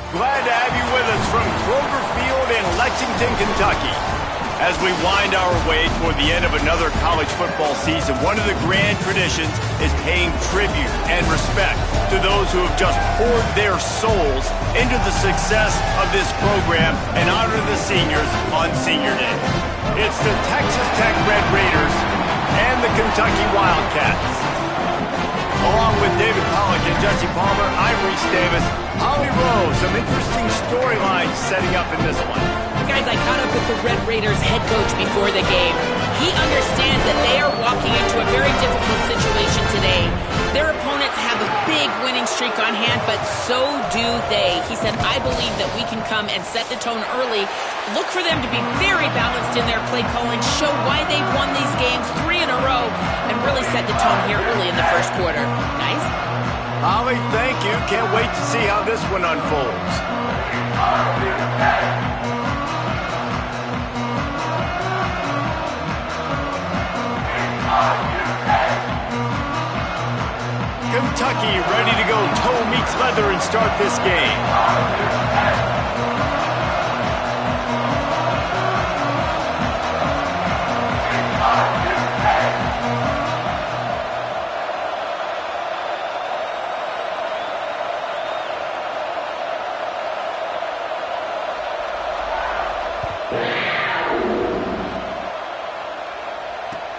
Glad to have you with us from Kroger Field in Lexington, Kentucky. As we wind our way toward the end of another college football season, one of the grand traditions is paying tribute and respect to those who have just poured their souls into the success of this program and honor the seniors on Senior Day. It's the Texas Tech Red Raiders and the Kentucky Wildcats. Along with David Pollack and Jesse Palmer, I'm Reese Davis. Holly Rowe, some interesting storylines setting up in this one. Guys, I caught up with the Red Raiders head coach before the game. He understands that they are walking into a very difficult situation today. Their opponents have a big winning streak on hand, but so do they. He said, I believe that we can come and set the tone early. Look for them to be very balanced in their play calling, show why they've won these games 3 in a row, and really set the tone here early in the first quarter. Nice? Holly, thank you. Can't wait to see how this one unfolds. Kentucky ready to go toe meets leather and start this game.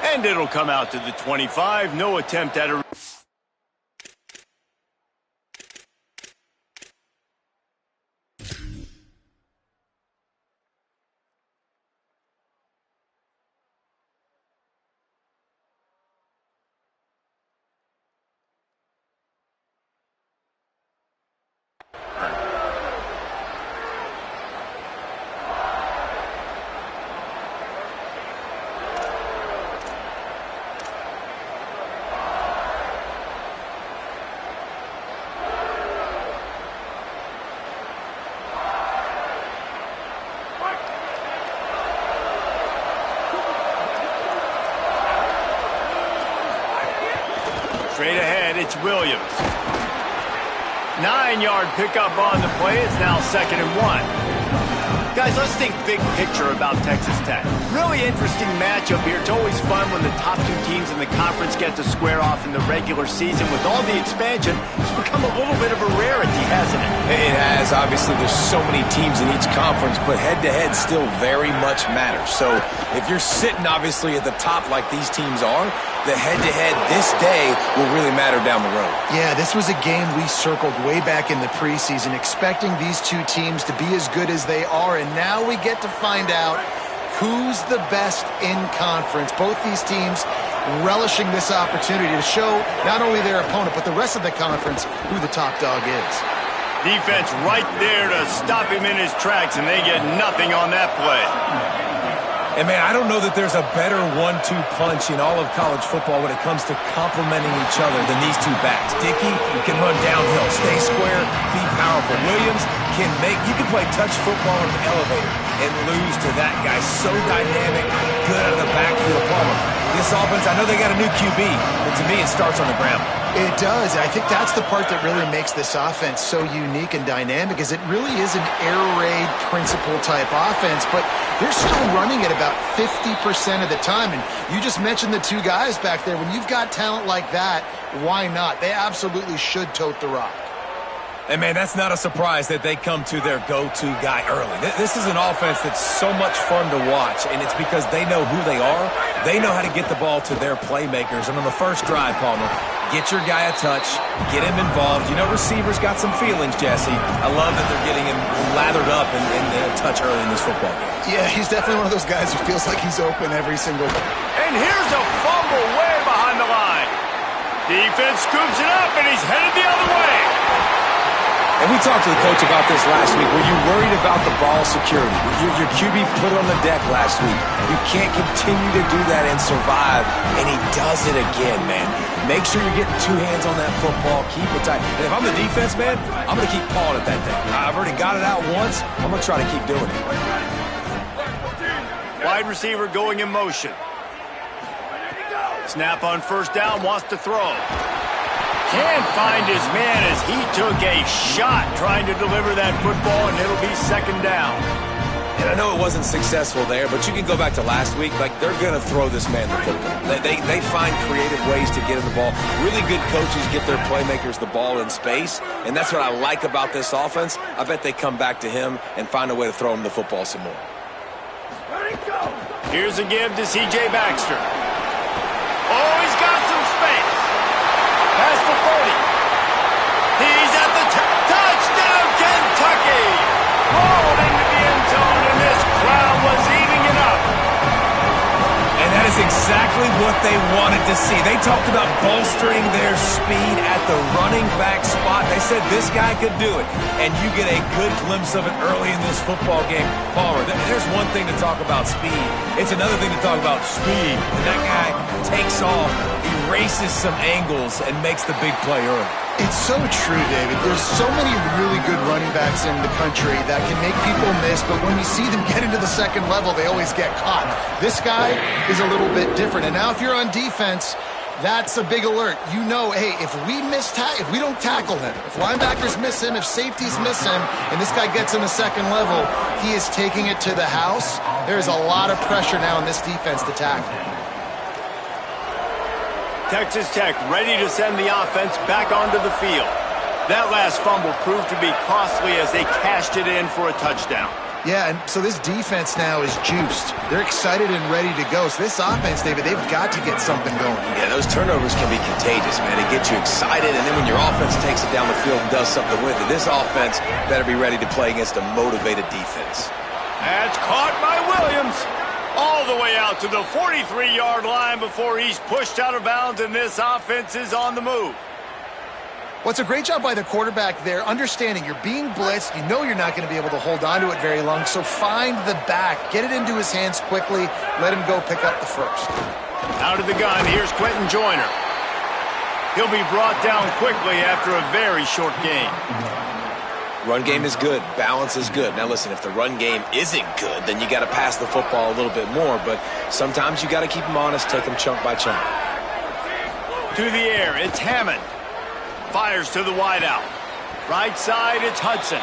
And it'll come out to the 25. No attempt at a... Straight ahead, it's Williams. 9-yard pickup on the play. It's now 2nd and 1. Guys, let's think big picture about Texas Tech. Really interesting matchup here. It's always fun when the top two teams in the conference get to square off in the regular season. With all the expansion, it's become a little bit of a rarity, hasn't it? It has. Obviously, there's so many teams in each conference, but head-to-head still very much matters. So if you're sitting, obviously, at the top like these teams are, the head-to-head this day will really matter down the road. Yeah, this was a game we circled way back in the preseason, expecting these two teams to be as good as they are, and now we get to find out who's the best in conference. Both these teams relishing this opportunity to show not only their opponent, but the rest of the conference who the top dog is. Defense right there to stop him in his tracks, and they get nothing on that play. And, man, I don't know that there's a better 1-2 punch in all of college football when it comes to complementing each other than these two backs. Dickey can run downhill, stay square, be powerful. Williams you can play touch football in an elevator and lose to that guy. So dynamic, good out of the backfield. Palmer. This offense, I know they got a new QB, but to me it starts on the ground. It does. I think that's the part that really makes this offense so unique and dynamic, is it really is an air raid principle type offense, but they're still running it about 50% of the time. And you just mentioned the two guys back there. When you've got talent like that, why not? They absolutely should tote the rock. And, man, that's not a surprise that they come to their go-to guy early. This is an offense that's so much fun to watch, and it's because they know who they are. They know how to get the ball to their playmakers. And on the first drive, Palmer, get your guy a touch, get him involved. You know, receivers got some feelings, Jesse. I love that they're getting him lathered up and a touch early in this football game. Yeah, he's definitely one of those guys who feels like he's open every single day. And here's a fumble way behind the line. Defense scoops it up, and he's headed the other way. And we talked to the coach about this last week. Were you worried about the ball security? Your QB put on the deck last week. You can't continue to do that and survive, and he does it again, man. Make sure you're getting two hands on that football. Keep it tight. And if I'm the defense, man, I'm going to keep pawing at that thing. I've already got it out once. I'm going to try to keep doing it. Wide receiver going in motion. Snap on first down, wants to throw. Can't find his man as he took a shot trying to deliver that football, and it'll be second down. And I know it wasn't successful there, but you can go back to last week. Like, they're going to throw this man the football. They find creative ways to get him the ball. Really good coaches get their playmakers the ball in space, and that's what I like about this offense. I bet they come back to him and find a way to throw him the football some more. Here's a give to C.J. Baxter. Oh, he's got some space. Past the 40. He's at the touchdown, Kentucky! Rolled into the end zone, and this crowd was eating it up. And that is exactly what they wanted to see. They talked about bolstering their speed at the running back spot. They said this guy could do it, and you get a good glimpse of it early in this football game. Palmer, there's one thing to talk about speed. It's another thing to talk about speed. And that guy takes off, erases some angles, and makes the big play early. It's so true, David. There's so many really good running backs in the country that can make people miss, but when we see them get into the second level, they always get caught. This guy is a little bit different. And now if you're on defense, that's a big alert. You know, hey, if we don't tackle him, if linebackers miss him, if safeties miss him, and this guy gets in the second level, he is taking it to the house. There's a lot of pressure now in this defense to tackle. Texas Tech ready to send the offense back onto the field. That last fumble proved to be costly as they cashed it in for a touchdown. Yeah, and so this defense now is juiced. They're excited and ready to go. So this offense, David, they've got to get something going. Yeah, those turnovers can be contagious, man. They get you excited, and then when your offense takes it down the field and does something with it, this offense better be ready to play against a motivated defense. That's caught by Williams. All the way out to the 43-yard line before he's pushed out of bounds, and this offense is on the move. Well, it's a great job by the quarterback there, understanding you're being blitzed. You know you're not going to be able to hold on to it very long, so find the back. Get it into his hands quickly. Let him go pick up the first. Out of the gun, here's Quentin Joyner. He'll be brought down quickly after a very short game. Run game is good. Balance is good. Now, listen, if the run game isn't good, then you got to pass the football a little bit more. But sometimes you got to keep them honest, take them chunk by chunk. To the air, it's Hammond. Fires to the wideout. Right side, it's Hudson.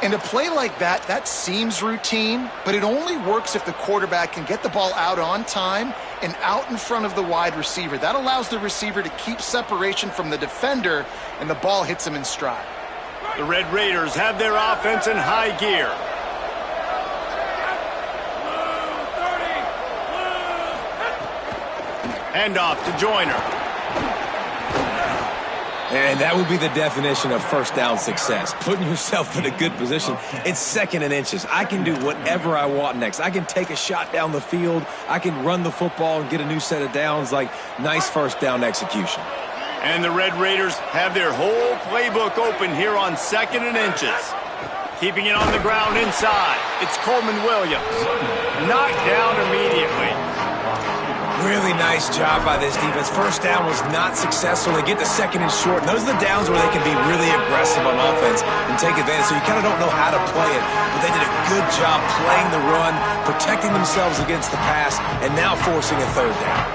And a play like that, that seems routine, but it only works if the quarterback can get the ball out on time and out in front of the wide receiver. That allows the receiver to keep separation from the defender, and the ball hits him in stride. The Red Raiders have their offense in high gear. Handoff to Joyner. And that would be the definition of first down success. Putting yourself in a good position. It's second and inches. I can do whatever I want next. I can take a shot down the field. I can run the football and get a new set of downs. Like, nice first down execution. And the Red Raiders have their whole playbook open here on second and inches. Keeping it on the ground inside. It's Coleman Williams. Knocked down immediately. Really nice job by this defense. First down was not successful. They get the second and short. And those are the downs where they can be really aggressive on offense and take advantage. So you kind of don't know how to play it. But they did a good job playing the run, protecting themselves against the pass, and now forcing a third down.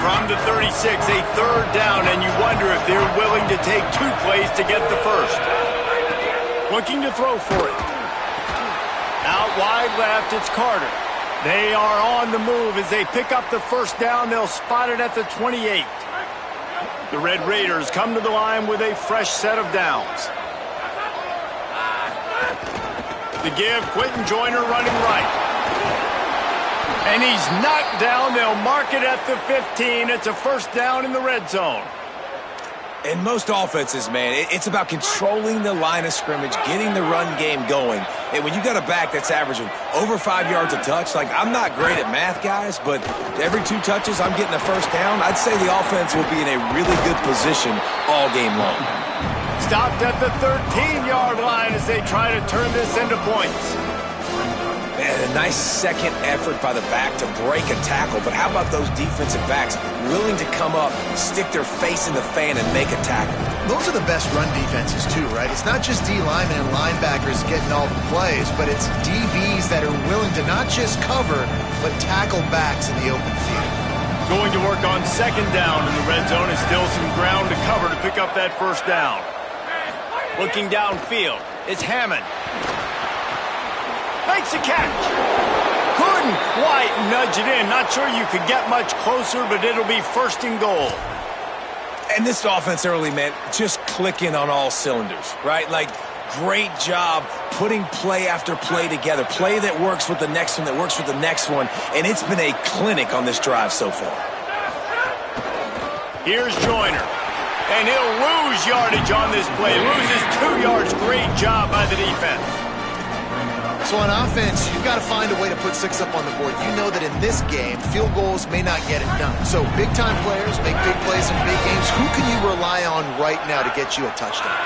From the 36, a third down, and you wonder if they're willing to take two plays to get the first. Looking to throw for it. Out wide left, it's Carter. They are on the move as they pick up the first down. They'll spot it at the 28. The Red Raiders come to the line with a fresh set of downs. The give, Quentin Joyner running right. And he's knocked down. They'll mark it at the 15. It's a first down in the red zone. In most offenses, man, it's about controlling the line of scrimmage, getting the run game going. And when you got a back that's averaging over 5 yards a touch, like, I'm not great at math, guys, but every 2 touches I'm getting a first down, I'd say the offense will be in a really good position all game long. Stopped at the 13-yard line as they try to turn this into points. Man, a nice second effort by the back to break a tackle. But how about those defensive backs willing to come up, stick their face in the fan, and make a tackle? Those are the best run defenses, too, right? It's not just D linemen and linebackers getting all the plays, but it's DBs that are willing to not just cover, but tackle backs in the open field. Going to work on second down in the red zone, and still some ground to cover to pick up that first down. Looking downfield, it's Hammond. Makes a catch. Couldn't quite nudge it in. Not sure you could get much closer, but it'll be first and goal. And this offense early, man, just clicking on all cylinders, right? Like, great job putting play after play together. Play that works with the next one, that works with the next one. And it's been a clinic on this drive so far. Here's Joyner. And he'll lose yardage on this play. Loses 2 yards. Great job by the defense. So on offense, you've got to find a way to put 6 up on the board. You know that in this game, field goals may not get it done. So big-time players make big plays in big games. Who can you rely on right now to get you a touchdown?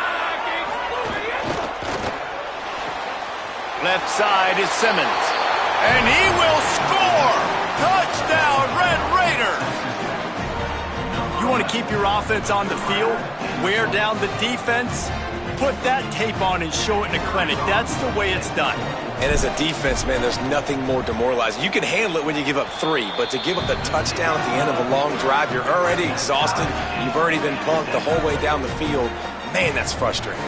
Left side is Simmons. And he will score! Touchdown, Red Raiders! You want to keep your offense on the field, wear down the defense, put that tape on and show it in a clinic. That's the way it's done. And as a defense, man, there's nothing more demoralizing. You can handle it when you give up 3, but to give up the touchdown at the end of a long drive, you're already exhausted. You've already been punked the whole way down the field. Man, that's frustrating.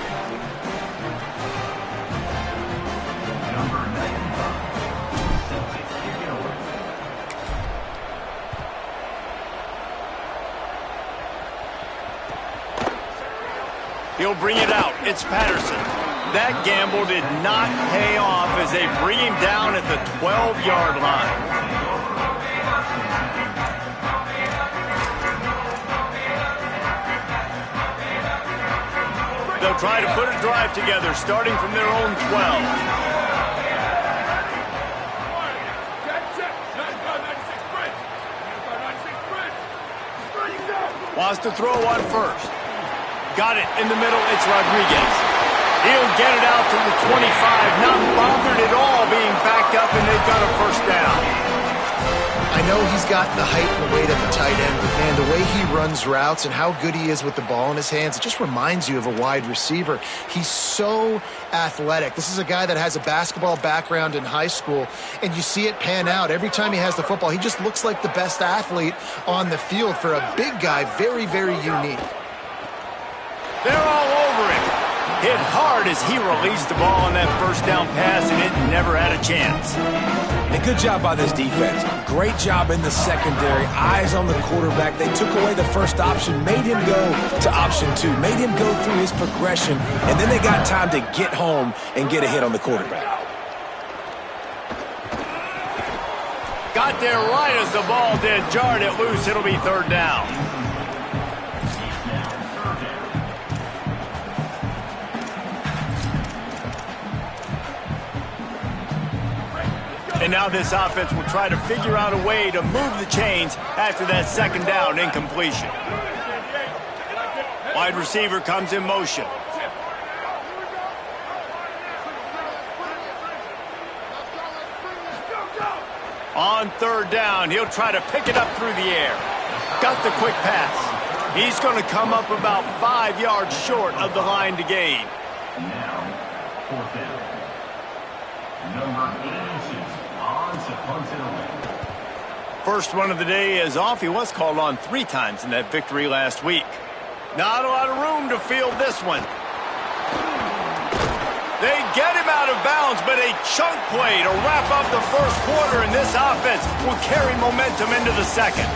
He'll bring it out. It's Patterson. That gamble did not pay off as they bring him down at the 12-yard line. They'll try to put a drive together, starting from their own 12. Wants to throw one first. Got it in the middle. It's Rodriguez. He'll get it out to the 25. Not bothered at all being backed up, and they've got a first down. I know he's got the height and the weight at the tight end, but, man, the way he runs routes and how good he is with the ball in his hands, it just reminds you of a wide receiver. He's so athletic. This is a guy that has a basketball background in high school, and you see it pan out. Every time he has the football, he just looks like the best athlete on the field. For a big guy, very, very unique. They're all over him. Hit hard as he released the ball on that first down pass, and it never had a chance. And good job by this defense. Great job in the secondary. Eyes on the quarterback. They took away the first option, made him go to option 2, made him go through his progression, and then they got time to get home and get a hit on the quarterback. Got there right as the ball did. Jarred it loose. It'll be third down. And now this offense will try to figure out a way to move the chains after that second down incompletion. Wide receiver comes in motion. On third down, he'll try to pick it up through the air. Got the quick pass. He's going to come up about 5 yards short of the line to gain. Now, fourth down. Number 86, on to punt it away. First one of the day is off. He was called on 3 times in that victory last week. Not a lot of room to field this one. They get him out of bounds, but a chunk play to wrap up the first quarter, and this offense will carry momentum into the second.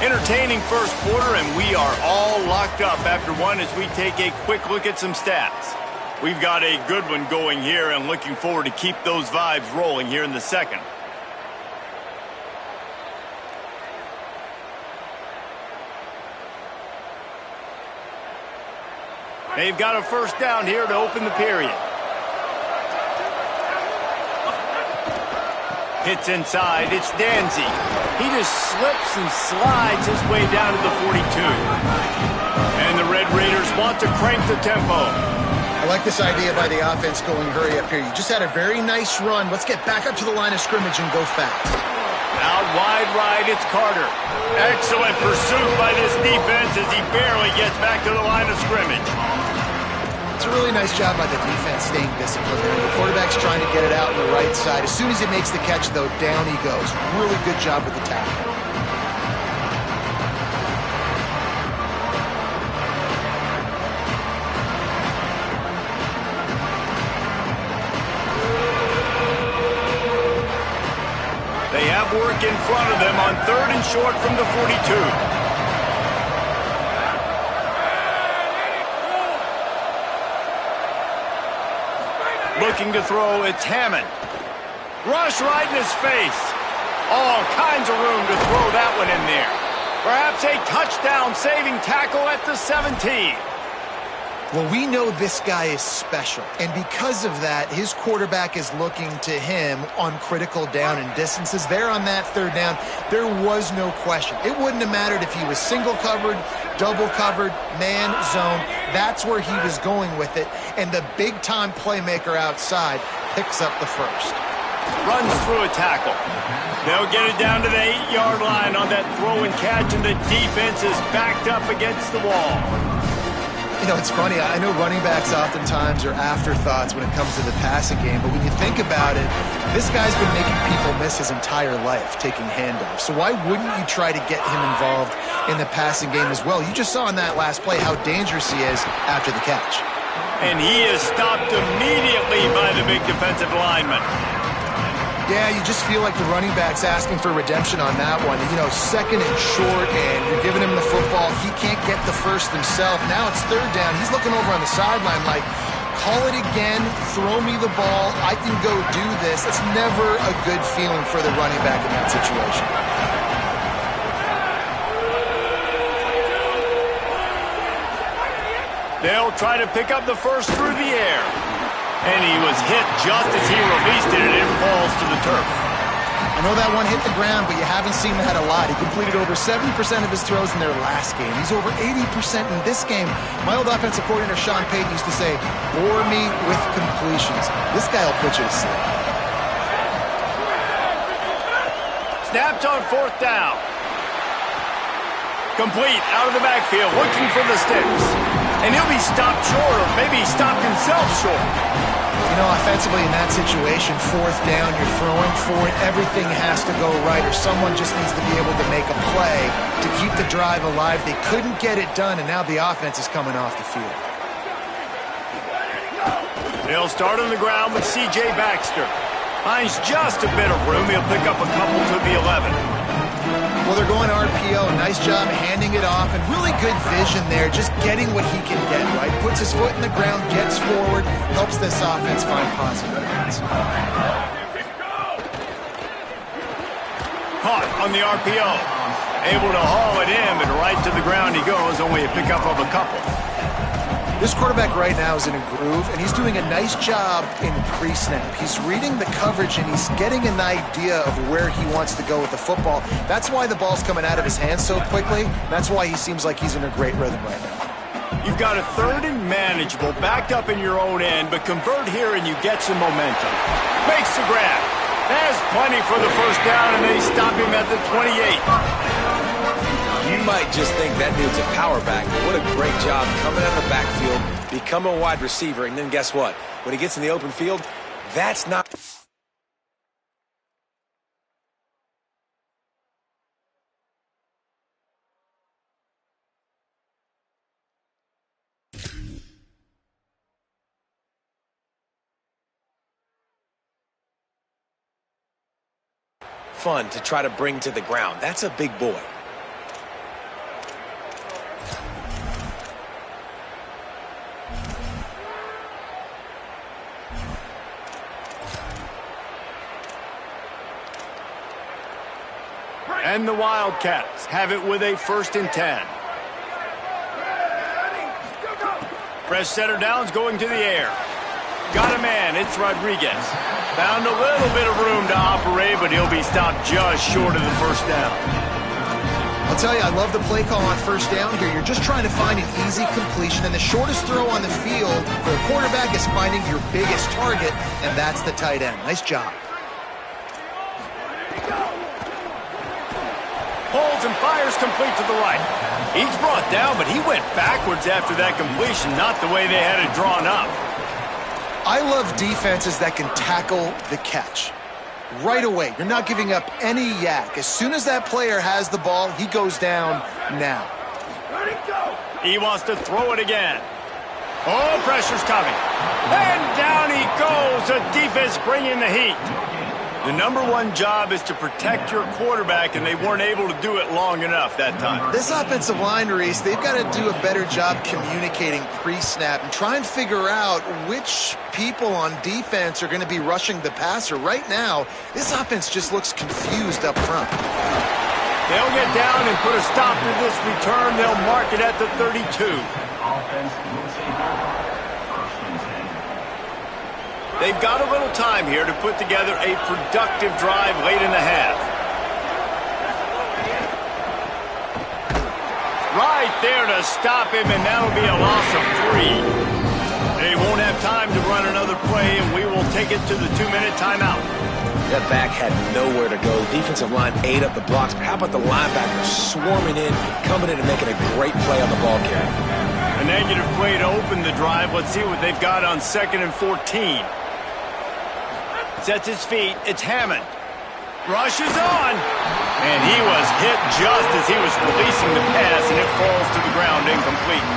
Entertaining first quarter, and we are all locked up after one as we take a quick look at some stats. We've got a good one going here, and looking forward to keep those vibes rolling here in the second. They've got a first down here to open the period. Hits inside. It's Danzy. He just slips and slides his way down to the 42. And the Red Raiders want to crank the tempo. I like this idea by the offense going hurry up here. You just had a very nice run. Let's get back up to the line of scrimmage and go fast. Out wide right, it's Carter. Excellent pursuit by this defense as he barely gets back to the line of scrimmage. It's a really nice job by the defense staying disciplined there. The quarterback's trying to get it out on the right side. As soon as he makes the catch, though, down he goes. Really good job with the tackle. work in front of them on 3rd and short from the 42. Looking to throw, it's Hammond. Rush right in his face. All kinds of room to throw that one in there. Perhaps a touchdown-saving tackle at the 17. Well, we know this guy is special, and because of that, his quarterback is looking to him on critical down and distances. There on that 3rd down, there was no question. It wouldn't have mattered if he was single covered, double covered, man, zone. That's where he was going with it, and the big-time playmaker outside picks up the first. Runs through a tackle. They'll get it down to the 8-yard line on that throw and catch, and the defense is backed up against the wall. You know, it's funny. I know running backs oftentimes are afterthoughts when it comes to the passing game, but when you think about it, this guy's been making people miss his entire life taking handoffs. So why wouldn't you try to get him involved in the passing game as well? You just saw in that last play how dangerous he is after the catch. And he is stopped immediately by the big defensive lineman. Yeah, you just feel like the running back's asking for redemption on that one. You know, 2nd and short, and you're giving him the football. He can't get the first himself. Now it's 3rd down. He's looking over on the sideline like, call it again, throw me the ball, I can go do this. It's never a good feeling for the running back in that situation. They'll try to pick up the first through the air. And he was hit just as he released it, and it falls to the turf. I know that one hit the ground, but you haven't seen that a lot. He completed over 70% of his throws in their last game. He's over 80% in this game. My old offensive coordinator, Sean Payton, used to say, bore me with completions. This guy will put you to sleep. Snapped on 4th down. Complete out of the backfield, looking for the sticks. And he'll be stopped short, or maybe he stopped himself short. You know, offensively in that situation, 4th down, you're throwing for it. Everything has to go right, or someone just needs to be able to make a play to keep the drive alive. They couldn't get it done, and now the offense is coming off the field. They'll start on the ground with C.J. Baxter. Finds just a bit of room. He'll pick up a couple to the 11. Well, they're going RPO. Nice job handing it off, and really good vision there, just getting what he can get, right? Puts his foot in the ground, gets forward, helps this offense find positive points. Caught on the RPO. Able to haul it in, but right to the ground he goes, only a pickup of a couple. This quarterback right now is in a groove, and he's doing a nice job in pre-snap. He's reading the coverage, and he's getting an idea of where he wants to go with the football. That's why the ball's coming out of his hands so quickly. That's why he seems like he's in a great rhythm right now. You've got a 3rd and manageable, backed up in your own end, but convert here and you get some momentum. Makes the grab. Has plenty for the 1st down, and they stop him at the 28. You might just think that dude's a power back, but what a great job coming out of the backfield, becoming a wide receiver, and then guess what? When he gets in the open field, that's not... fun to try to bring to the ground. That's a big boy. And the Wildcats have it with a 1st and 10. Fresh setter downs going to the air. Got a man, it's Rodriguez. Found a little bit of room to operate, but he'll be stopped just short of the 1st down. I'll tell you, I love the play call on 1st down here. You're just trying to find an easy completion, and the shortest throw on the field for a quarterback is finding your biggest target, and that's the tight end. Nice job. Holds and fires complete to the right. He's brought down, but he went backwards after that completion, not the way they had it drawn up. I love defenses that can tackle the catch. Right away, you're not giving up any yak. As soon as that player has the ball, he goes down now. He wants to throw it again. Oh, pressure's coming. And down he goes. The defense bringing the heat. The number one job is to protect your quarterback, and they weren't able to do it long enough that time. This offensive line, Reese, they've got to do a better job communicating pre-snap and try and figure out which people on defense are going to be rushing the passer. Right now, this offense just looks confused up front. They'll get down and put a stop to this return. They'll mark it at the 32. Offense will take over. First and 10. They've got a little time here to put together a productive drive late in the half. Right there to stop him, and that'll be a loss of 3. They won't have time to run another play, and we will take it to the 2-minute timeout. That back had nowhere to go. Defensive line ate up the blocks. But how about the linebackers swarming in, coming in and making a great play on the ball carrier? A negative play to open the drive. Let's see what they've got on 2nd and 14. Sets his feet. It's Hammond. Rushes on. And he was hit just as he was releasing the pass, and it falls to the ground incomplete.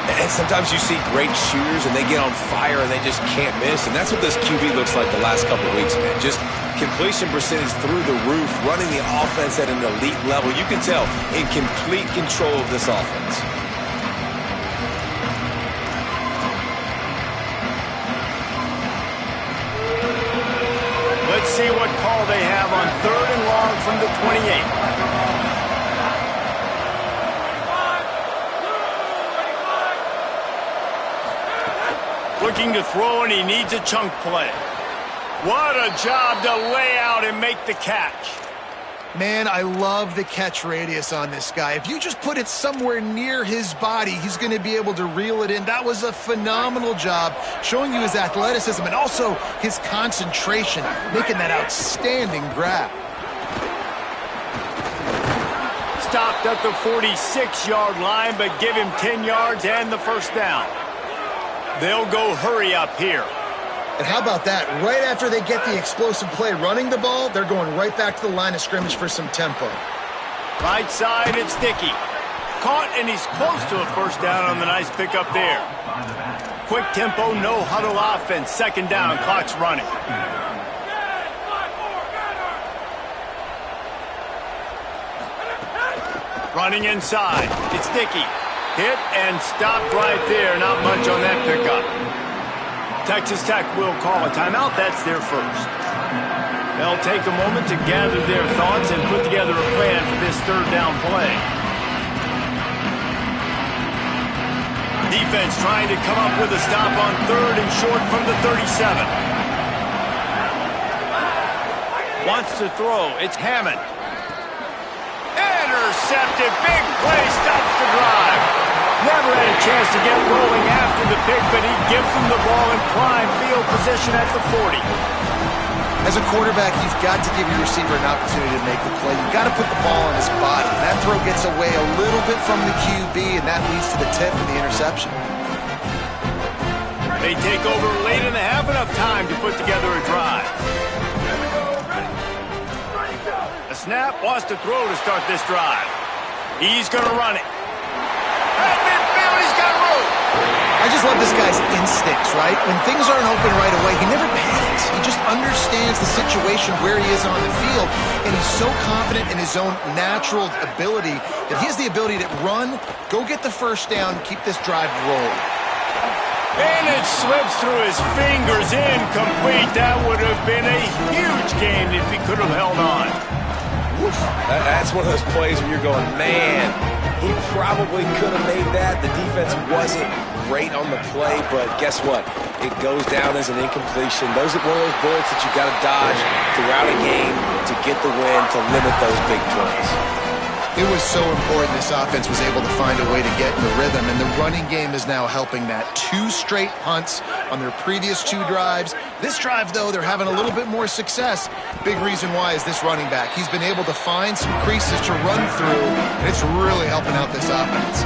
And sometimes you see great shooters, and they get on fire, and they just can't miss. And that's what this QB looks like the last couple of weeks, man. Just completion percentage through the roof, running the offense at an elite level. You can tell in complete control of this offense. Let's see what call they have on 3rd and long from the 28. Looking to throw, and he needs a chunk play. What a job to lay out and make the catch. Man, I love the catch radius on this guy. If you just put it somewhere near his body, he's going to be able to reel it in. That was a phenomenal job, showing you his athleticism and also his concentration, making that outstanding grab. Stopped at the 46-yard line, but give him 10 yards and the first down. They'll go hurry up here. And how about that? Right after they get the explosive play running the ball, they're going right back to the line of scrimmage for some tempo. Right side, it's Dickey. Caught, and he's close to a first down on the nice pickup there. Quick tempo, no huddle offense. 2nd down, clock's running. Running inside, it's Dickey. Hit and stopped right there. Not much on that pickup. Texas Tech will call a timeout. That's their first. They'll take a moment to gather their thoughts and put together a plan for this 3rd down play. Defense trying to come up with a stop on 3rd and short from the 37. Wants to throw. It's Hammond. Intercepted. Big play. Stops the drive. Never had a chance to get rolling after the pick, but he gives them the ball in prime field position at the 40. As a quarterback, you've got to give your receiver an opportunity to make the play. You've got to put the ball on his body. That throw gets away a little bit from the QB, and that leads to the tip and the interception. They take over late in the half, enough time to put together a drive. A snap, wants to throw to start this drive. He's going to run it. At midfield, he's got room. I just love this guy's instincts, right? When things aren't open right away, he never panics. He just understands the situation where he is on the field, and he's so confident in his own natural ability that he has the ability to run, go get the first down, keep this drive rolling. And it slips through his fingers, incomplete. That would have been a huge game if he could have held on. That's one of those plays where you're going, man, he probably could have made that. The defense wasn't great on the play, but guess what? It goes down as an incompletion. Those are one of those bullets that you got to dodge throughout a game to get the win, to limit those big plays. It was so important this offense was able to find a way to get in the rhythm, and the running game is now helping that. 2 straight punts on their previous 2 drives. This drive, though, they're having a little bit more success. Big reason why is this running back. He's been able to find some creases to run through, and it's really helping out this offense.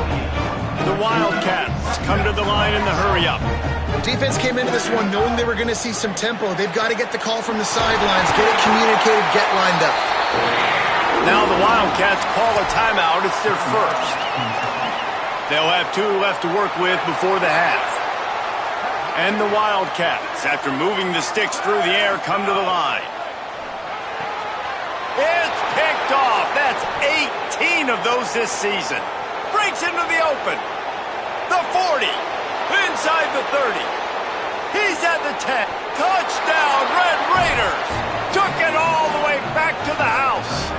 The Wildcats come to the line in the hurry-up. Defense came into this one knowing they were going to see some tempo. They've got to get the call from the sidelines, get it communicated, get lined up. Now the Wildcats call a timeout. It's their first. They'll have 2 left to work with before the half. And the Wildcats, after moving the sticks through the air, come to the line. It's picked off. That's 18 of those this season. Breaks into the open. The 40. Inside the 30. He's at the 10. Touchdown, Red Raiders. Took it all the way back to the house.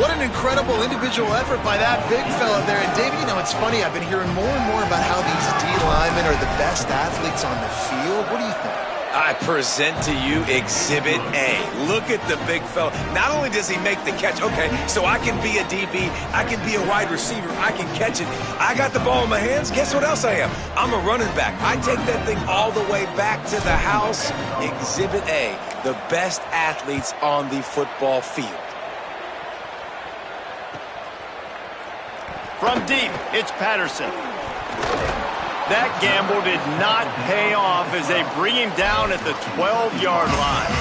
What an incredible individual effort by that big fella there. And, Dave, you know, it's funny. I've been hearing more and more about how these D linemen are the best athletes on the field. What do you think? I present to you Exhibit A. Look at the big fella. Not only does he make the catch, okay, so I can be a DB, I can be a wide receiver, I can catch it. I got the ball in my hands. Guess what else I am? I'm a running back. I take that thing all the way back to the house. Exhibit A, the best athletes on the football field. From deep, it's Patterson. That gamble did not pay off as they bring him down at the 12-yard line.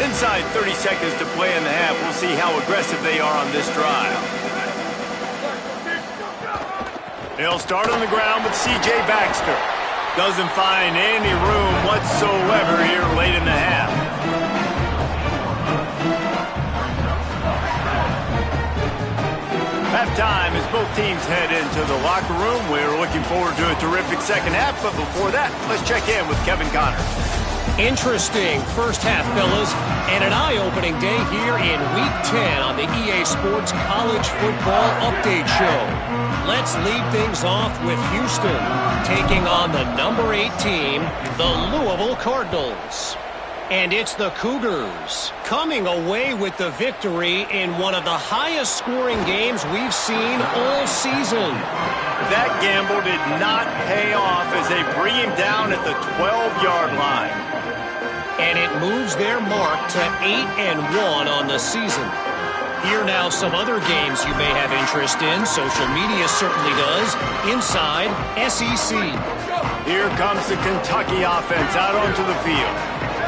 Inside 30 seconds to play in the half. We'll see how aggressive they are on this drive. They'll start on the ground with C.J. Baxter. Doesn't find any room whatsoever here late in the half. Halftime as both teams head into the locker room. We're looking forward to a terrific second half, but before that, let's check in with Kevin Connors. Interesting first half, fellas, and an eye-opening day here in Week 10 on the EA Sports College Football Update Show. Let's lead things off with Houston, taking on the number 8 team, the Louisville Cardinals. And it's the Cougars coming away with the victory in one of the highest scoring games we've seen all season. That gamble did not pay off as they bring him down at the 12-yard line. And it moves their mark to 8-1 on the season. Here now some other games you may have interest in. Social media certainly does. Inside SEC. Here comes the Kentucky offense out onto the field.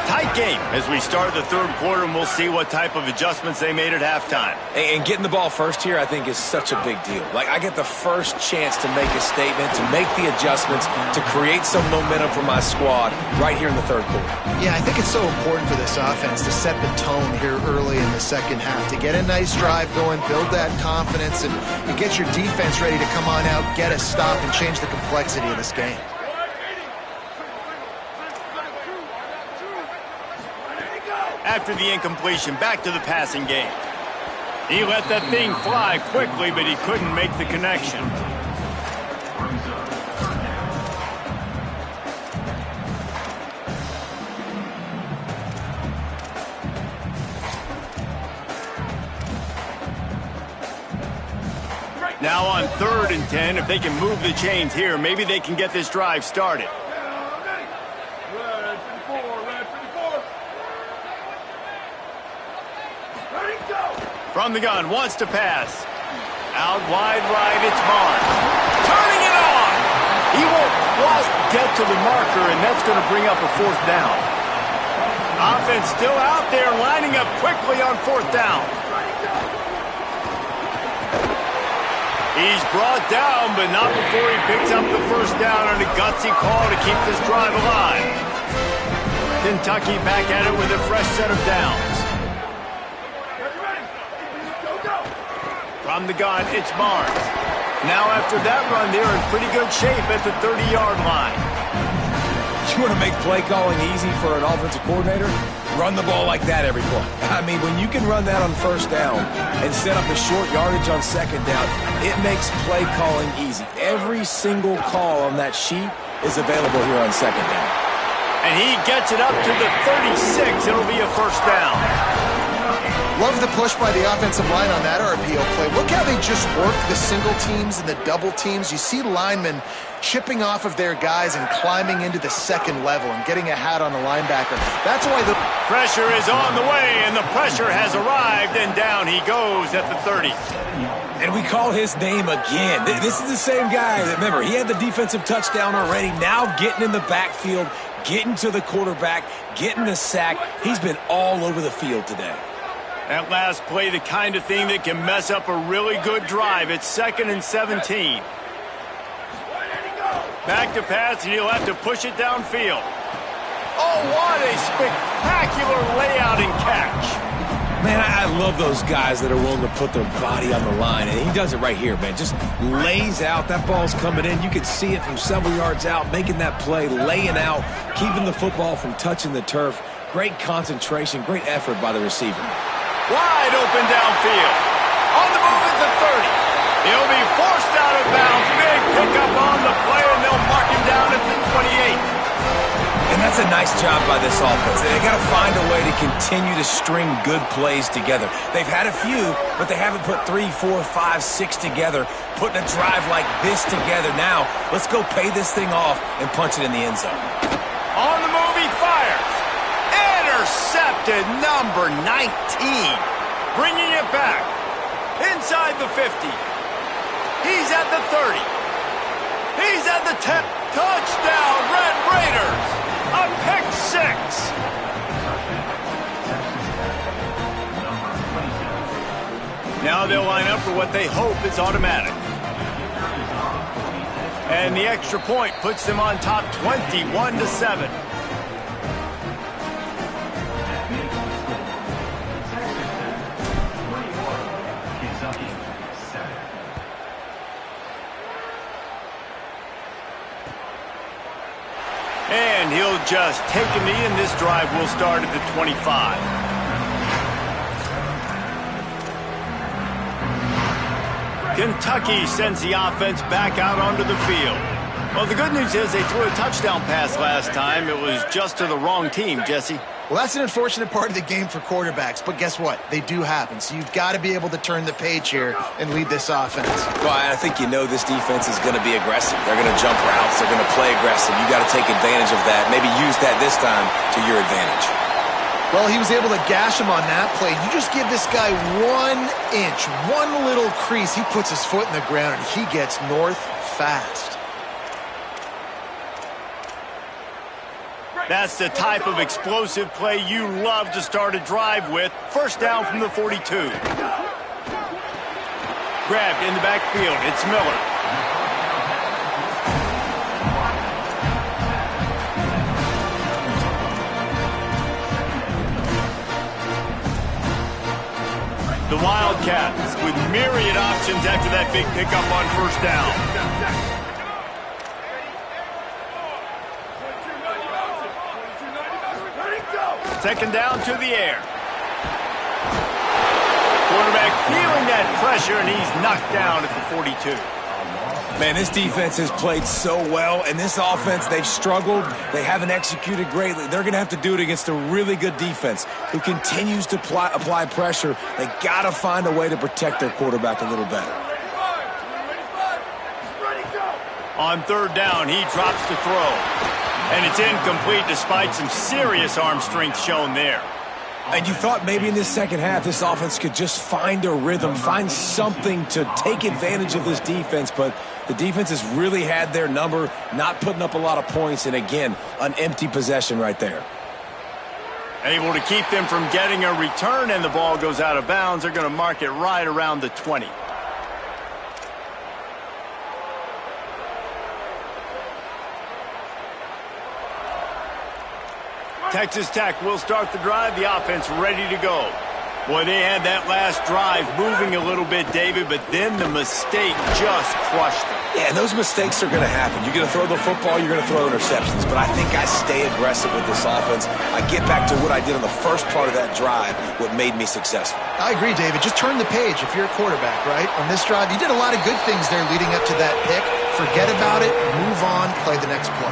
Tight game as we start the third quarter, and we'll see what type of adjustments they made at halftime. And getting the ball first here, I think, is such a big deal. Like, I get the first chance to make a statement, to make the adjustments, to create some momentum for my squad right here in the third quarter. Yeah, I think it's so important for this offense to set the tone here early in the second half, to get a nice drive going, build that confidence, and get your defense ready to come on out, get a stop, and change the complexity of this game. After the incompletion, back to the passing game. He let that thing fly quickly, but he couldn't make the connection. Now on 3rd and 10, if they can move the chains here, maybe they can get this drive started. From the gun, wants to pass. Out wide right, it's Barnes. Turning it on! He won't quite get to the marker, and that's going to bring up a 4th down. Offense still out there, lining up quickly on 4th down. He's brought down, but not before he picks up the 1st down on a gutsy call to keep this drive alive. Kentucky back at it with a fresh set of downs. From the gun, it's Barnes. Now after that run, they're in pretty good shape at the 30-yard line. You want to make play calling easy for an offensive coordinator? Run the ball like that every play. I mean, when you can run that on 1st down and set up the short yardage on 2nd down, it makes play calling easy. Every single call on that sheet is available here on 2nd down. And he gets it up to the 36. It'll be a 1st down. Love the push by the offensive line on that RPO play. Look how they just work the single teams and the double teams. You see linemen chipping off of their guys and climbing into the 2nd level and getting a hat on the linebacker. That's why the pressure is on the way, and the pressure has arrived, and down he goes at the 30. And we call his name again. This is the same guy. Remember, he had the defensive touchdown already. Now getting in the backfield, getting to the quarterback, getting the sack. He's been all over the field today. That last play, the kind of thing that can mess up a really good drive. It's 2nd and 17. Back to pass, and he'll have to push it downfield. Oh, what a spectacular layout and catch. Man, I love those guys that are willing to put their body on the line, and he does it right here, man. Just lays out. That ball's coming in. You can see it from several yards out, making that play, laying out, keeping the football from touching the turf. Great concentration, great effort by the receiver. Wide open downfield. On the move at the 30. He'll be forced out of bounds. Big pickup on the play, and they'll mark him down at the 28. And that's a nice job by this offense. They got to find a way to continue to string good plays together. They've had a few, but they haven't put 3, 4, 5, 6 together, putting a drive like this together. Now, let's go pay this thing off and punch it in the end zone. On the move, he fires. Intercepted, number 19. Bringing it back. Inside the 50. He's at the 30. He's at the 10. Touchdown, Red Raiders. A pick six. Now they'll line up for what they hope is automatic. And the extra point puts them on top 21-7. And he'll just take a knee, and this drive will start at the 25. Kentucky sends the offense back out onto the field. Well, the good news is they threw a touchdown pass last time. It was just to the wrong team, Jesse. Well, that's an unfortunate part of the game for quarterbacks, but guess what? They do happen, so you've got to be able to turn the page here and lead this offense. Well, I think you know this defense is going to be aggressive. They're going to jump routes. They're going to play aggressive. You got to take advantage of that. Maybe use that this time to your advantage. Well, he was able to gash him on that play. You just give this guy 1 inch, one little crease. He puts his foot in the ground, and he gets north fast. That's the type of explosive play you love to start a drive with. First down from the 42. Grabbed in the backfield. It's Miller. The Wildcats with myriad options after that big pickup on first down. Second down to the air. Quarterback feeling that pressure, and he's knocked down at the 42. Man, this defense has played so well, and this offense, they've struggled. They haven't executed greatly. They're going to have to do it against a really good defense who continues to apply pressure. They got to find a way to protect their quarterback a little better. On third down, he drops to throw. And it's incomplete despite some serious arm strength shown there. And you thought maybe in this second half this offense could just find a rhythm, find something to take advantage of this defense, but the defense has really had their number, not putting up a lot of points, and again, an empty possession right there. Able to keep them from getting a return, and the ball goes out of bounds. They're going to mark it right around the 20. Texas Tech will start the drive. The offense ready to go. Boy, they had that last drive moving a little bit, David, but then the mistake just crushed them. Yeah, and those mistakes are going to happen. You're going to throw the football, you're going to throw interceptions, but I think I stay aggressive with this offense. I get back to what I did on the first part of that drive, what made me successful. I agree, David. Just turn the page if you're a quarterback, right? On this drive, you did a lot of good things there leading up to that pick. Forget about it, move on, play the next play.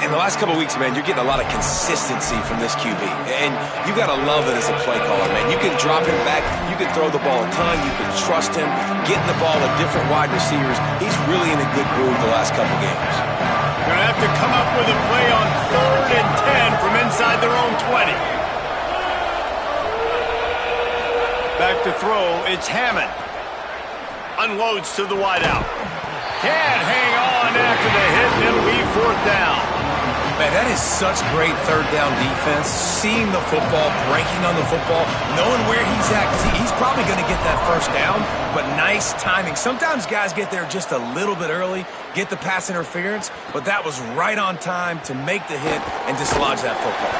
In the last couple of weeks, man, you're getting a lot of consistency from this QB. And you got to love it as a play caller, man. You can drop him back. You can throw the ball a ton. You can trust him. Getting the ball to different wide receivers. He's really in a good groove the last couple games. Going to have to come up with a play on 3rd and 10 from inside their own 20. Back to throw. It's Hammond. Unloads to the wideout. Can't hang on after the hit, and it'll be 4th down. Man, that is such great third down defense. Seeing the football, breaking on the football, knowing where he's at. Because he's probably going to get that first down, but nice timing. Sometimes guys get there just a little bit early, get the pass interference, but that was right on time to make the hit and dislodge that football.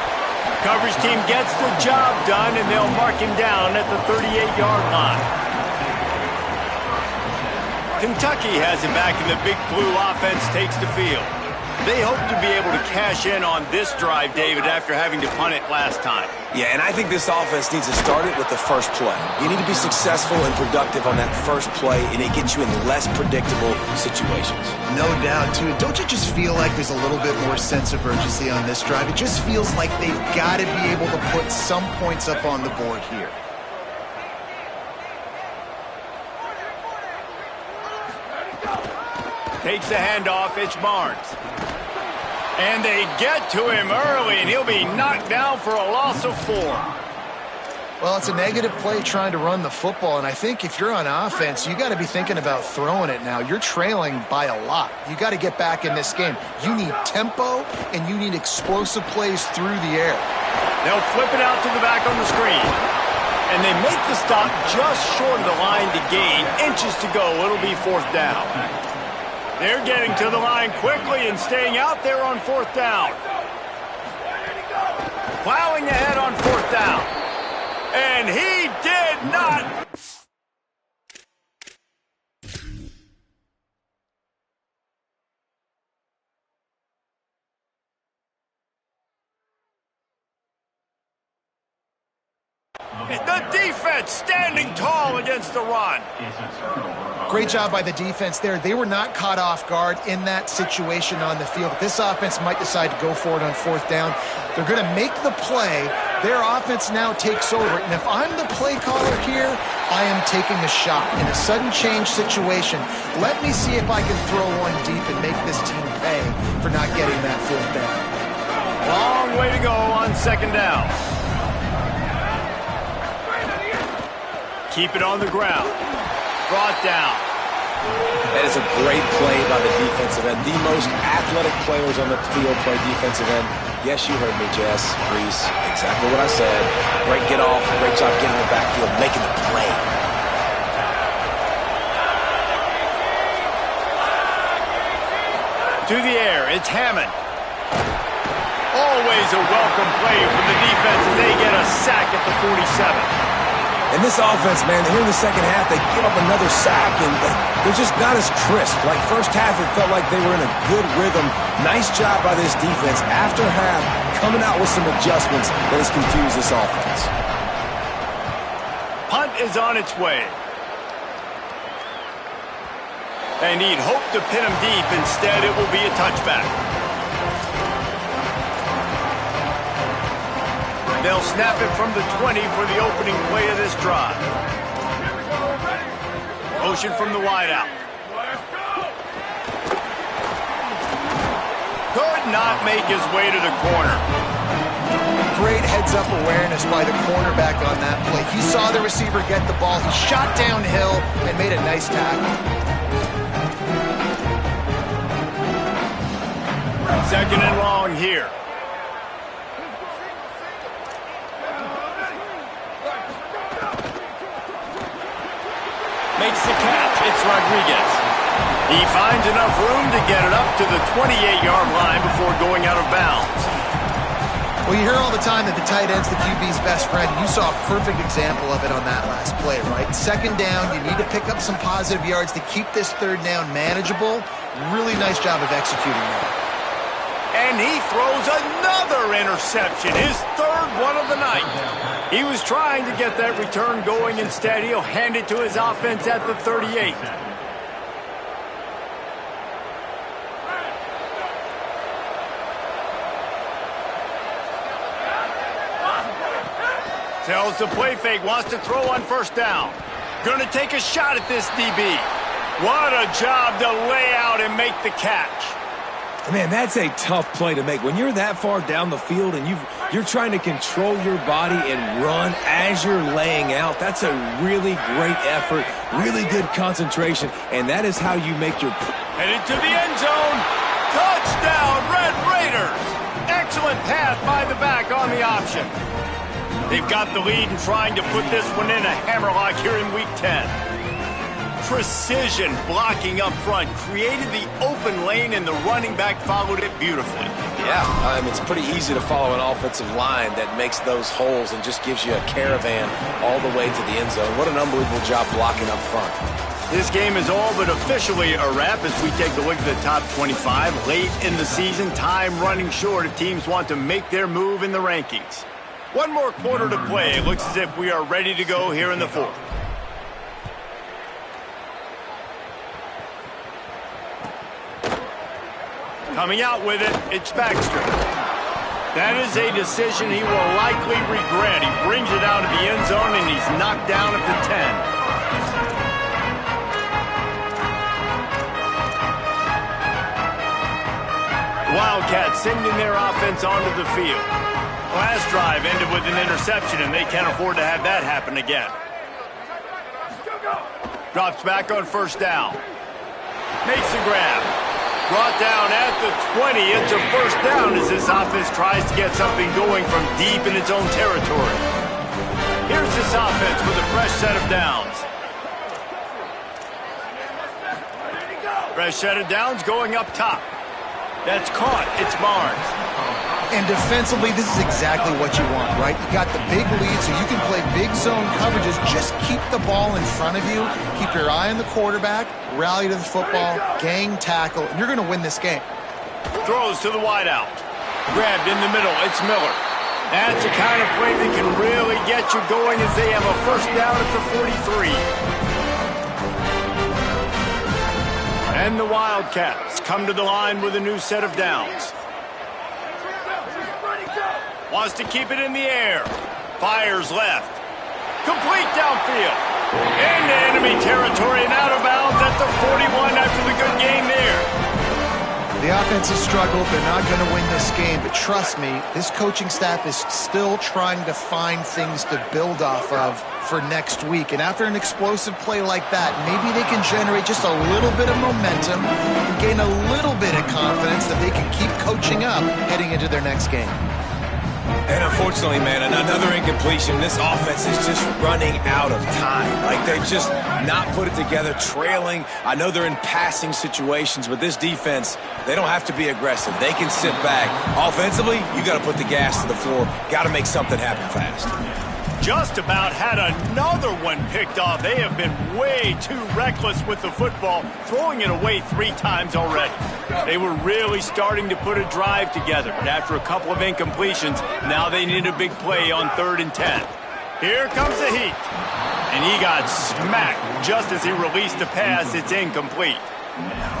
Coverage team gets the job done, and they'll mark him down at the 38-yard line. Kentucky has it back, and the Big Blue offense takes the field. They hope to be able to cash in on this drive, David, after having to punt it last time. Yeah, and I think this offense needs to start it with the first play. You need to be successful and productive on that first play, and it gets you in less predictable situations. No doubt, too. Don't you just feel like there's a little bit more sense of urgency on this drive? It just feels like they've got to be able to put some points up on the board here. Takes the handoff. It's Barnes. And they get to him early, and he'll be knocked down for a loss of 4. Well, it's a negative play trying to run the football, and I think if you're on offense, you got to be thinking about throwing it now. You're trailing by a lot. You got to get back in this game. You need tempo, and you need explosive plays through the air. They'll flip it out to the back on the screen. And they make the stop just short of the line to gain. Inches to go. It'll be 4th down. They're getting to the line quickly and staying out there on 4th down. Plowing ahead on 4th down. And he did not. The defense standing tall against the run. Great job by the defense there. They were not caught off guard in that situation on the field. This offense might decide to go for it on 4th down. They're going to make the play. Their offense now takes over. And if I'm the play caller here, I am taking a shot in a sudden change situation. Let me see if I can throw one deep and make this team pay for not getting that 4th down. Long way to go on 2nd down. Keep it on the ground. Brought down. That is a great play by the defensive end. The most athletic players on the field play defensive end. Yes, you heard me, Jess, Reese. Exactly what I said. Great get off. Great job getting in the backfield, making the play. To the air, it's Hammond. Always a welcome play from the defense as they get a sack at the 47. And this offense, man, here in the second half, they give up another sack, and they're just not as crisp. Like first half, it felt like they were in a good rhythm. Nice job by this defense. After half, coming out with some adjustments that has confused this offense. Punt is on its way. They need hope to pin him deep. Instead, it will be a touchback. They'll snap it from the 20 for the opening play of this drive. Motion from the wideout. Could not make his way to the corner. Great heads-up awareness by the cornerback on that play. He saw the receiver get the ball. He shot downhill and made a nice tackle. 2nd and long here. Makes the catch. It's Rodriguez. He finds enough room to get it up to the 28-yard line before going out of bounds. Well, you hear all the time that the tight end's the QB's best friend. You saw a perfect example of it on that last play, right? 2nd down, you need to pick up some positive yards to keep this 3rd down manageable. Really nice job of executing that. And he throws another interception, his 3rd one of the night. He was trying to get that return going. Instead, he'll hand it to his offense at the 38. Tells the play fake, wants to throw on 1st down. Gonna take a shot at this DB. What a job to lay out and make the catch. Man, that's a tough play to make. When you're that far down the field and you're trying to control your body and run as you're laying out, that's a really great effort, really good concentration, and that is how you make your... Headed to the end zone. Touchdown, Red Raiders. excellent pass by the back on the option. They've got the lead and trying to put this one in a hammerlock here in Week 10. Precision blocking up front created the open lane, and the running back followed it beautifully. Yeah, it's pretty easy to follow an offensive line that makes those holes and just gives you a caravan all the way to the end zone. What an unbelievable job blocking up front. This game is all but officially a wrap as we take a look at the top 25. Late in the season, time running short if teams want to make their move in the rankings. One more quarter to play. It looks as if we are ready to go here in the fourth. Coming out with it, it's Baxter. That is a decision he will likely regret. He brings it out of the end zone, and he's knocked down at the 10. Wildcats sending their offense onto the field. Last drive ended with an interception, and they can't afford to have that happen again. Drops back on first down. Makes the grab. Brought down at the 20. It's a first down as this offense tries to get something going from deep in its own territory. Here's this offense with a fresh set of downs. Fresh set of downs going up top. That's caught. It's Barnes. And defensively, this is exactly what you want, right? You got the big lead, so you can play big zone coverages. Just keep the ball in front of you. Keep your eye on the quarterback. Rally to the football. Gang tackle. And you're going to win this game. Throws to the wideout. Grabbed in the middle. It's Miller. That's the kind of play that can really get you going as they have a first down at the 43. And the Wildcats come to the line with a new set of downs. Wants to keep it in the air. Fires left. Complete downfield. Into enemy territory and out of bounds at the 41 after the good game there. The offense has struggled. They're not going to win this game. But trust me, this coaching staff is still trying to find things to build off of for next week. And after an explosive play like that, maybe they can generate just a little bit of momentum and gain a little bit of confidence that they can keep coaching up heading into their next game. And unfortunately, man, another incompletion. This offense is just running out of time. Like, they've just not put it together, trailing. I know they're in passing situations, but this defense, they don't have to be aggressive. They can sit back. Offensively, you got to put the gas to the floor. Got to make something happen fast. Just about had another one picked off. They have been way too reckless with the football, throwing it away 3 times already. They were really starting to put a drive together, but after a couple of incompletions, now they need a big play on 3rd and 10. Here comes the heat, and he got smacked just as he released the pass. It's incomplete.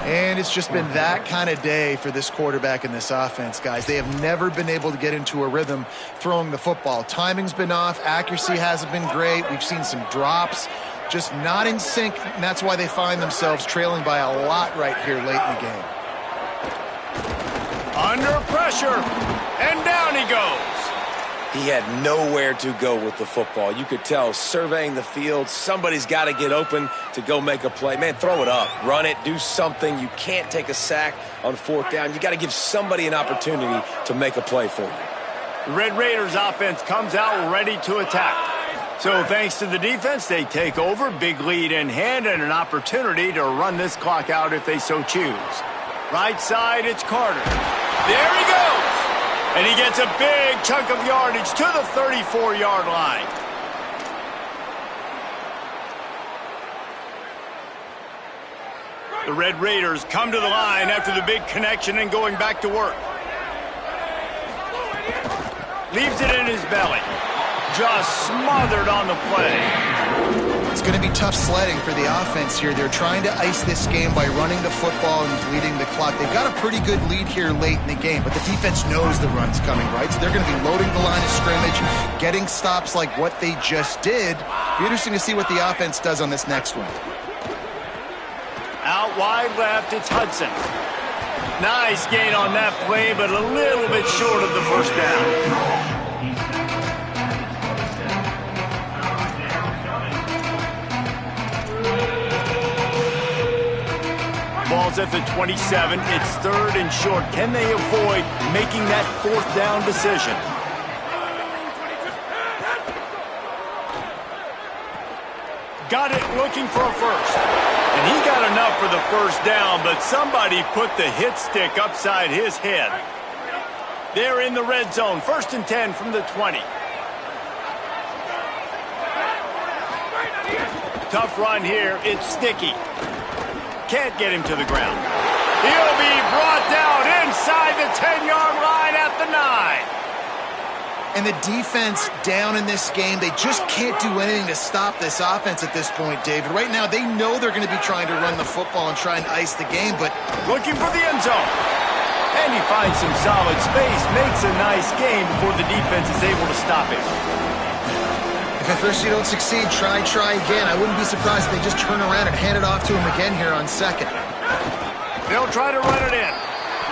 And it's just been that kind of day for this quarterback and this offense, guys. They have never been able to get into a rhythm throwing the football. Timing's been off. Accuracy hasn't been great. We've seen some drops. Just not in sync, and that's why they find themselves trailing by a lot right here late in the game. Under pressure, and down he goes. He had nowhere to go with the football. You could tell, surveying the field, somebody's got to get open to go make a play. Man, throw it up, run it, do something. You can't take a sack on 4th down. You got to give somebody an opportunity to make a play for you. The Red Raiders offense comes out ready to attack. So thanks to the defense, they take over, big lead in hand, and an opportunity to run this clock out if they so choose. Right side, it's Carter. There he goes. And he gets a big chunk of yardage to the 34-yard line. The Red Raiders come to the line after the big connection and going back to work. Leaves it in his belly. Just smothered on the play. It's going to be tough sledding for the offense here. They're trying to ice this game by running the football and bleeding the clock. They've got a pretty good lead here late in the game, but the defense knows the run's coming, right? So they're going to be loading the line of scrimmage, getting stops like what they just did. Be interesting to see what the offense does on this next one. Out wide left, it's Hudson. Nice gain on that play, but a little bit short of the first down. Ball's at the 27. It's 3rd and short. Can they avoid making that 4th down decision? Got it, looking for a first. And he got enough for the first down, but somebody put the hit stick upside his head. They're in the red zone. 1st and 10 from the 20. Tough run here. It's Sticky. Can't get him to the ground. He'll be brought down inside the 10-yard line at the 9. And the defense down in this game, they just can't do anything to stop this offense at this point, David. Right now, they know they're going to be trying to run the football and try and ice the game, but looking for the end zone. And he finds some solid space, makes a nice game before the defense is able to stop him. If at first you don't succeed, try again. I wouldn't be surprised if they just turn around and hand it off to him again here on 2nd. They'll try to run it in.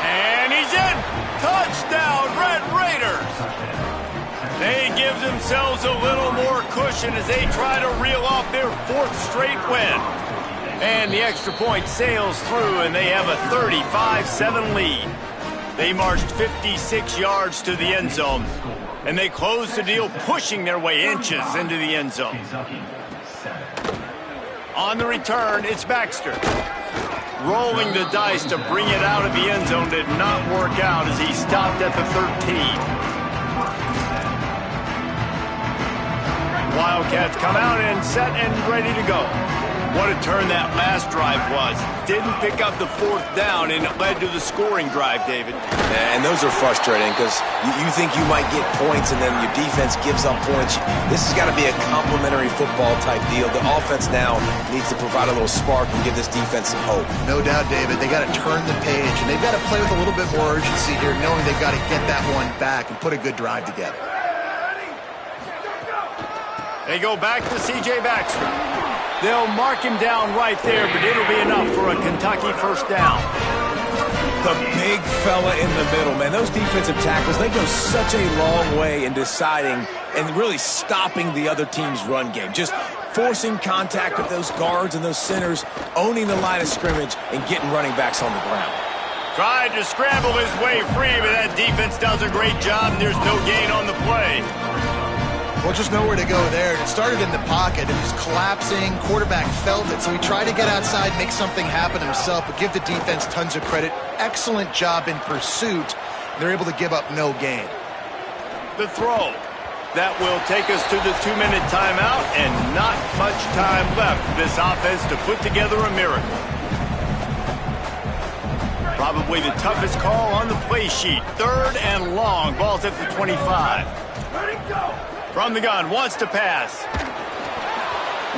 And he's in. Touchdown, Red Raiders. They give themselves a little more cushion as they try to reel off their 4th straight win. And the extra point sails through, and they have a 35-7 lead. They marched 56 yards to the end zone, and they closed the deal, pushing their way inches into the end zone. On the return, it's Baxter. Rolling the dice to bring it out of the end zone did not work out as he stopped at the 13. Wildcats come out and set and ready to go. What a turn that last drive was. Didn't pick up the 4th down, and it led to the scoring drive, David. And those are frustrating because you think you might get points and then your defense gives up points. This has got to be a complementary football type deal. The offense now needs to provide a little spark and give this defense some hope. No doubt, David. They got to turn the page, and they've got to play with a little bit more urgency here, knowing they've got to get that one back and put a good drive together. They go back to C.J. Baxter. They'll mark him down right there, but it'll be enough for a Kentucky 1st down. The big fella in the middle, man. Those defensive tackles, they go such a long way in deciding and really stopping the other team's run game. Just forcing contact with those guards and those centers, owning the line of scrimmage, and getting running backs on the ground. Tried to scramble his way free, but that defense does a great job, and there's no gain on the play. Well, just nowhere to go there. It started in the pocket. It was collapsing. Quarterback felt it, so he tried to get outside, make something happen himself, but give the defense tons of credit. Excellent job in pursuit. They're able to give up no gain. The throw. That will take us to the 2-minute timeout, and not much time left for this offense to put together a miracle. Probably the toughest call on the play sheet. 3rd and long. Ball's at the 25. From the gun, wants to pass.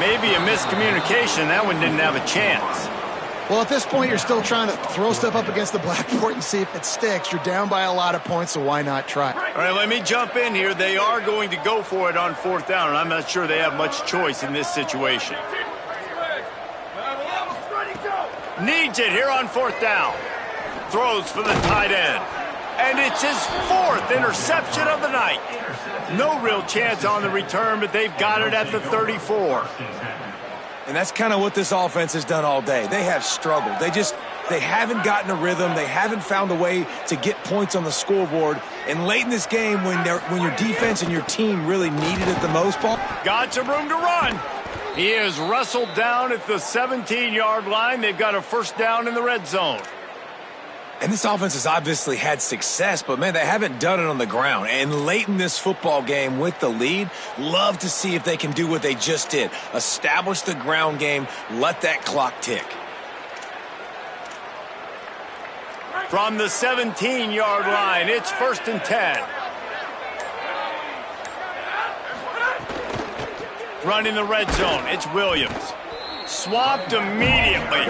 Maybe a miscommunication. That one didn't have a chance. Well, at this point, you're still trying to throw stuff up against the blackboard and see if it sticks. You're down by a lot of points, so why not try? All right, let me jump in here. They are going to go for it on 4th down, and I'm not sure they have much choice in this situation. Needs it here on 4th down. Throws for the tight end. And it's his 4th interception of the night. No real chance on the return, but they've got it at the 34. And that's kind of what this offense has done all day. They have struggled. They haven't gotten a rhythm. They haven't found a way to get points on the scoreboard. And late in this game, when your defense and your team really needed it the most, Paul. Got some room to run. He is wrestled down at the 17-yard line. They've got a 1st down in the red zone. And this offense has obviously had success, but, man, they haven't done it on the ground. And late in this football game with the lead, love to see if they can do what they just did. Establish the ground game, let that clock tick. From the 17-yard line, it's 1st and 10. Running the red zone, it's Williams. Swapped immediately.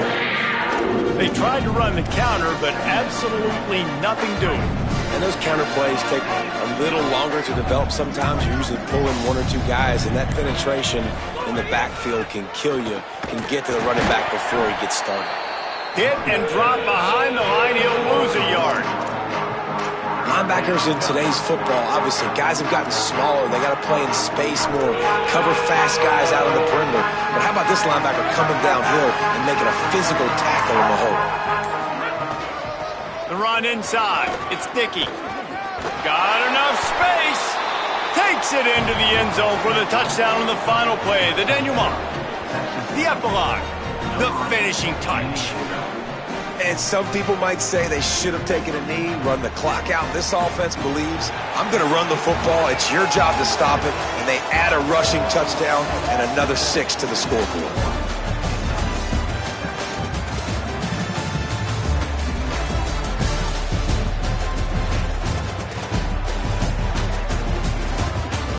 They tried to run the counter, but absolutely nothing doing. And those counter plays take a little longer to develop sometimes. You usually pull in 1 or 2 guys, and that penetration in the backfield can kill you, can get to the running back before he gets started. Hit and drop behind the line, he'll lose a yard. Linebackers in today's football, obviously, guys have gotten smaller. They got to play in space more, cover fast guys out on the perimeter. But how about this linebacker coming downhill and making a physical tackle in the hole? run inside. It's Dickey. Got enough space. Takes it into the end zone for the touchdown on the final play. The denouement. The epilogue. The finishing touch. And some people might say they should have taken a knee, run the clock out. This offense believes, I'm going to run the football. It's your job to stop it. And they add a rushing touchdown and another 6 to the scoreboard.